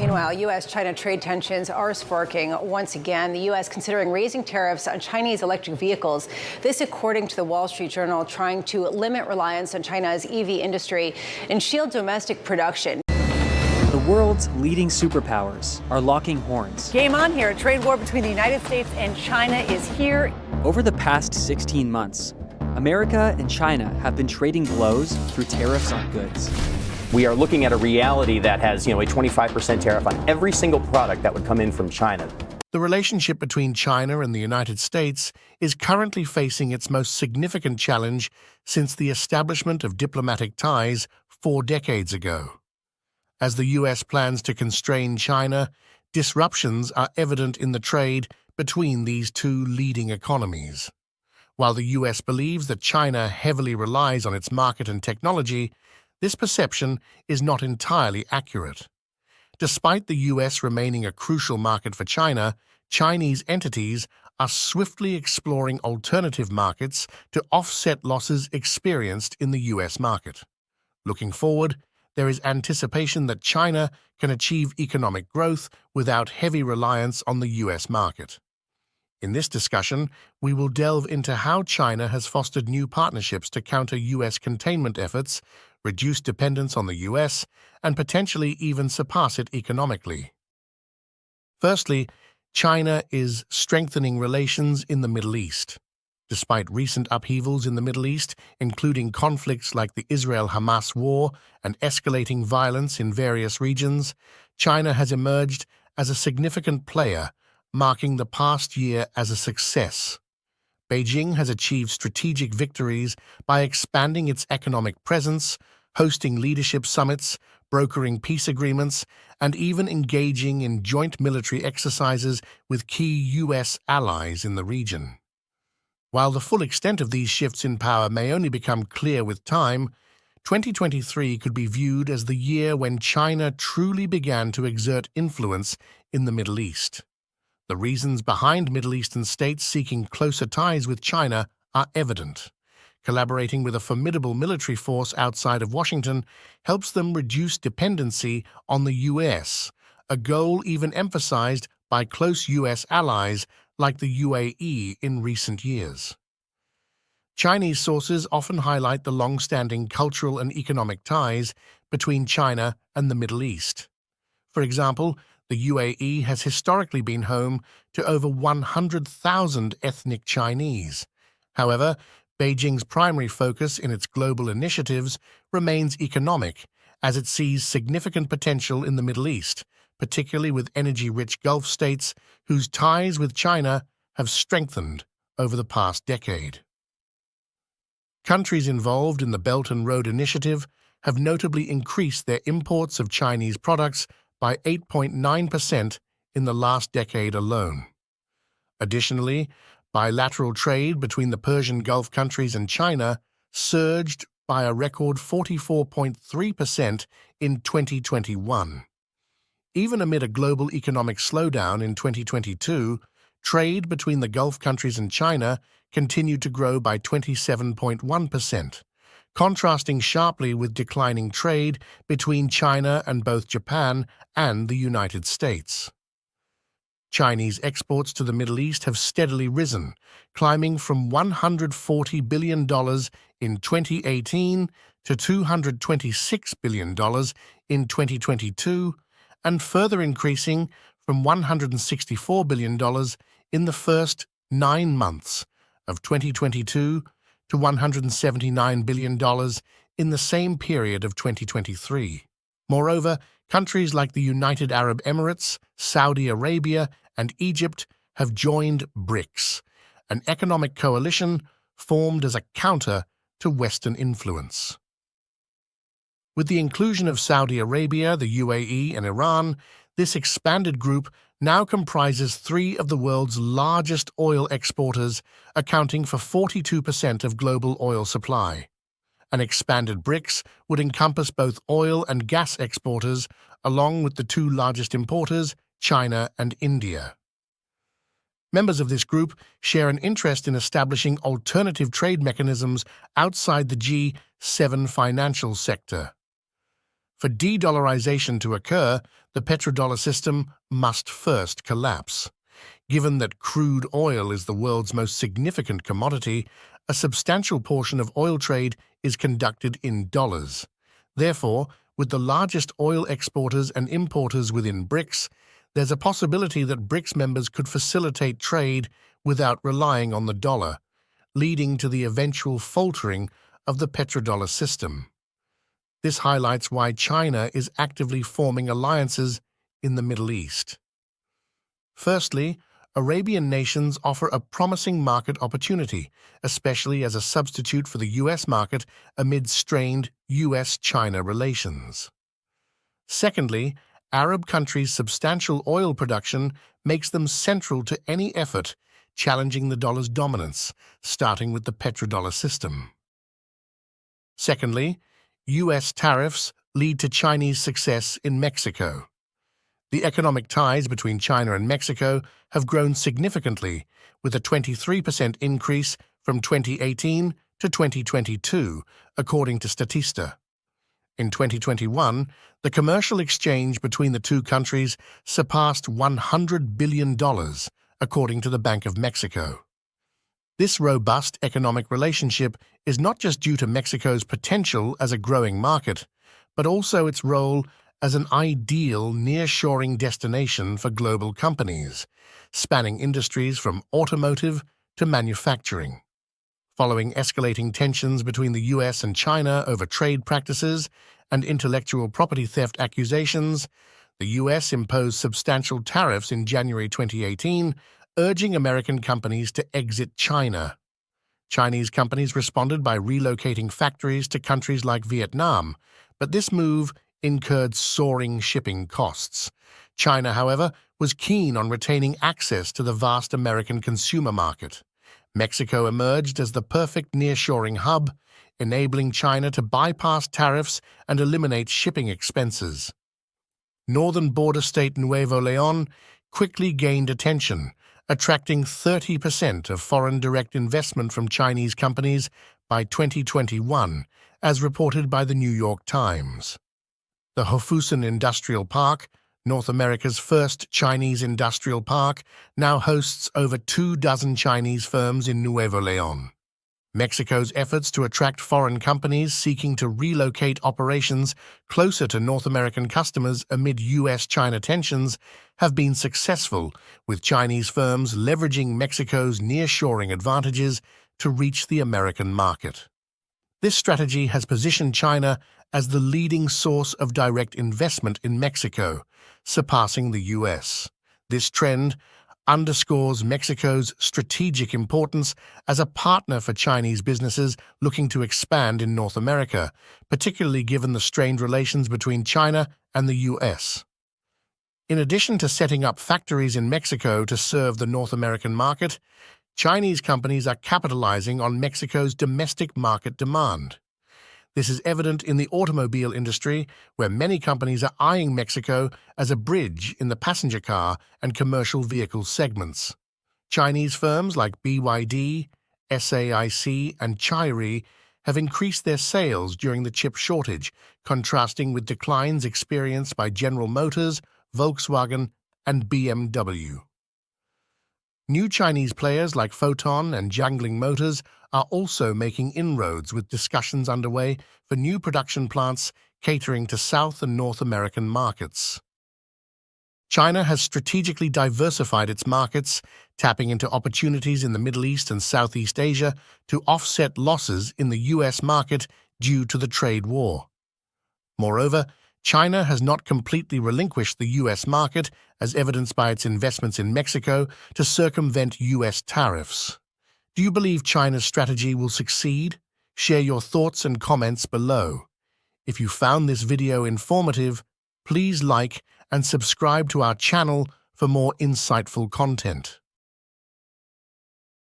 Meanwhile, U.S.-China trade tensions are sparking once again. The U.S. considering raising tariffs on Chinese electric vehicles. This, according to the Wall Street Journal, trying to limit reliance on China's EV industry and shield domestic production. The world's leading superpowers are locking horns. Game on here. A trade war between the United States and China is here. Over the past 16 months, America and China have been trading blows through tariffs on goods. We are looking at a reality that has, a 25% tariff on every single product that would come in from China. The relationship between China and the United States is currently facing its most significant challenge since the establishment of diplomatic ties 4 decades ago. As the U.S. plans to constrain China, disruptions are evident in the trade between these two leading economies. While the U.S. believes that China heavily relies on its market and technology, this perception is not entirely accurate. Despite the U.S. remaining a crucial market for China, Chinese entities are swiftly exploring alternative markets to offset losses experienced in the U.S. market. Looking forward, there is anticipation that China can achieve economic growth without heavy reliance on the U.S. market. In this discussion, we will delve into how China has fostered new partnerships to counter U.S. containment efforts, reduce dependence on the U.S., and potentially even surpass it economically. Firstly, China is strengthening relations in the Middle East. Despite recent upheavals in the Middle East, including conflicts like the Israel-Hamas war and escalating violence in various regions, China has emerged as a significant player, marking the past year as a success. Beijing has achieved strategic victories by expanding its economic presence, hosting leadership summits, brokering peace agreements, and even engaging in joint military exercises with key U.S. allies in the region. While the full extent of these shifts in power may only become clear with time, 2023 could be viewed as the year when China truly began to exert influence in the Middle East. The reasons behind Middle Eastern states seeking closer ties with China are evident. Collaborating with a formidable military force outside of Washington helps them reduce dependency on the U.S., a goal even emphasized by close U.S. allies like the UAE in recent years. Chinese sources often highlight the long-standing cultural and economic ties between China and the Middle East. For example, the UAE has historically been home to over 100,000 ethnic Chinese. However, Beijing's primary focus in its global initiatives remains economic, as it sees significant potential in the Middle East, particularly with energy-rich Gulf states whose ties with China have strengthened over the past decade. Countries involved in the Belt and Road Initiative have notably increased their imports of Chinese products by 8.9% in the last decade alone. Additionally, bilateral trade between the Persian Gulf countries and China surged by a record 44.3% in 2021. Even amid a global economic slowdown in 2022, trade between the Gulf countries and China continued to grow by 27.1%, contrasting sharply with declining trade between China and both Japan and the United States. Chinese exports to the Middle East have steadily risen, climbing from $140 billion in 2018 to $226 billion in 2022, and further increasing from $164 billion in the first 9 months of 2022 to $179 billion in the same period of 2023. Moreover, countries like the United Arab Emirates, Saudi Arabia, and Egypt have joined BRICS, an economic coalition formed as a counter to Western influence. With the inclusion of Saudi Arabia, the UAE, and Iran, this expanded group now comprises 3 of the world's largest oil exporters, accounting for 42% of global oil supply. An expanded BRICS would encompass both oil and gas exporters, along with the 2 largest importers, China and India. Members of this group share an interest in establishing alternative trade mechanisms outside the G7 financial sector. For de-dollarization to occur, the petrodollar system must first collapse. Given that crude oil is the world's most significant commodity, a substantial portion of oil trade is conducted in dollars. Therefore, with the largest oil exporters and importers within BRICS, there's a possibility that BRICS members could facilitate trade without relying on the dollar, leading to the eventual faltering of the petrodollar system. This highlights why China is actively forming alliances in the Middle East. Firstly, Arabian nations offer a promising market opportunity, especially as a substitute for the U.S. market amid strained U.S.-China relations. Secondly, Arab countries' substantial oil production makes them central to any effort challenging the dollar's dominance, starting with the petrodollar system. Secondly, U.S. tariffs lead to Chinese success in Mexico. The economic ties between China and Mexico have grown significantly, with a 23% increase from 2018 to 2022, according to Statista. In 2021, the commercial exchange between the two countries surpassed $100 billion, according to the Bank of Mexico. This robust economic relationship is not just due to Mexico's potential as a growing market, but also its role as an ideal nearshoring destination for global companies, spanning industries from automotive to manufacturing. Following escalating tensions between the U.S. and China over trade practices and intellectual property theft accusations, the U.S. imposed substantial tariffs in January 2018, urging American companies to exit China. Chinese companies responded by relocating factories to countries like Vietnam, but this move incurred soaring shipping costs. China, however, was keen on retaining access to the vast American consumer market. Mexico emerged as the perfect nearshoring hub, enabling China to bypass tariffs and eliminate shipping expenses. Northern border state Nuevo León quickly gained attention, attracting 30% of foreign direct investment from Chinese companies by 2021, as reported by the New York Times. The Hofusen Industrial Park, North America's first Chinese industrial park, now hosts over 24 Chinese firms in Nuevo León. Mexico's efforts to attract foreign companies seeking to relocate operations closer to North American customers amid U.S.-China tensions have been successful, with Chinese firms leveraging Mexico's nearshoring advantages to reach the American market. This strategy has positioned China as the leading source of direct investment in Mexico, surpassing the U.S. This trend underscores Mexico's strategic importance as a partner for Chinese businesses looking to expand in North America, particularly given the strained relations between China and the U.S. In addition to setting up factories in Mexico to serve the North American market, Chinese companies are capitalizing on Mexico's domestic market demand. This is evident in the automobile industry, where many companies are eyeing Mexico as a bridge in the passenger car and commercial vehicle segments. Chinese firms like BYD, SAIC, and Chery have increased their sales during the chip shortage, contrasting with declines experienced by General Motors, Volkswagen, and BMW. New Chinese players like Photon and Jiangling Motors are also making inroads, with discussions underway for new production plants catering to South and North American markets. China has strategically diversified its markets, tapping into opportunities in the Middle East and Southeast Asia to offset losses in the U.S. market due to the trade war. Moreover, China has not completely relinquished the U.S. market, as evidenced by its investments in Mexico to circumvent U.S. tariffs. Do you believe China's strategy will succeed? Share your thoughts and comments below. If you found this video informative, please like and subscribe to our channel for more insightful content.